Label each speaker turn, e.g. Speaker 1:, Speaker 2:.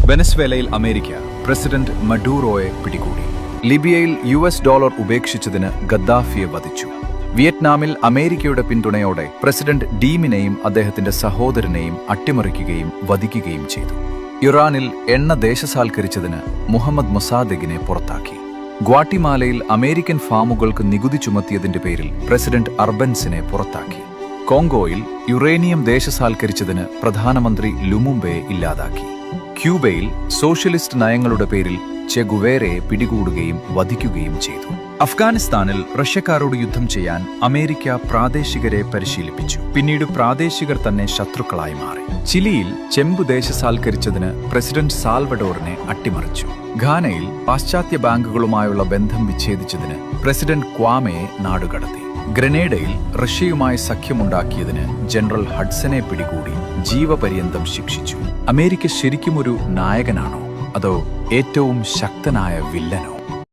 Speaker 1: വെനസ്വേലയിൽ America president മഡൂറോയെ പിടികൂടി. ലിബിയയിൽ $US ഉപേക്ഷിച്ചതിന് ഗദ്ദാഫിയെ വധിച്ചു. വിയറ്റ്നാമിൽ അമേരിക്കയുടെ പിന്തുണയോടെ പ്രസിഡന്റ് ഡീമിനെയും അദ്ദേഹത്തിന്റെ സഹോദരനെയും അട്ടിമറിക്കുകയും വധിക്കുകയും ചെയ്തു. ഇറാനിൽ എണ്ണ ദേശസാൽക്കരിച്ചതിന് മുഹമ്മദ് മൊസാദെഗിനെ പുറത്താക്കി. ഗ്വാട്ടിമാലയിൽ അമേരിക്കൻ ഫാമുകൾക്ക് നികുതി ചുമത്തിയതിന്റെ പേരിൽ പ്രസിഡന്റ് അർബൻസിനെ പുറത്താക്കി. കോങ്കോയിൽ യുറേനിയം ദേശസാൽക്കരിച്ചതിന് പ്രധാനമന്ത്രി ലുമുംബയെ ഇല്ലാതാക്കി. ക്യൂബയിൽ സോഷ്യലിസ്റ്റ് നയങ്ങളുടെ പേരിൽ ചെ ഗുവേരയെ പിടികൂടുകയും വധിക്കുകയും ചെയ്തു. അഫ്ഗാനിസ്ഥാനിൽ റഷ്യക്കാരോട് യുദ്ധം ചെയ്യാൻ അമേരിക്ക പ്രാദേശികരെ പരിശീലിപ്പിച്ചു. പിന്നീട് പ്രാദേശികർ തന്നെ ശത്രുക്കളായി മാറി. ചിലിയിൽ ചെമ്പു ദേശസാൽക്കരിച്ചതിന് പ്രസിഡന്റ് സാൽവഡോറിനെ അട്ടിമറിച്ചു. ഘാനയിൽ പാശ്ചാത്യ ബാങ്കുകളുമായുള്ള ബന്ധം വിച്ഛേദിച്ചതിന് പ്രസിഡന്റ് ക്വാമയെ നാടുകടത്തി. ഗ്രനേഡയിൽ റഷ്യയുമായി സഖ്യമുണ്ടാക്കിയതിന് ജനറൽ ഹഡ്സനെ പിടികൂടി ജീവപര്യന്തം ശിക്ഷിച്ചു. അമേരിക്ക ശരിക്കും ഒരു നായകനാണോ അതോ ഏറ്റവും ശക്തനായ വില്ലനോ?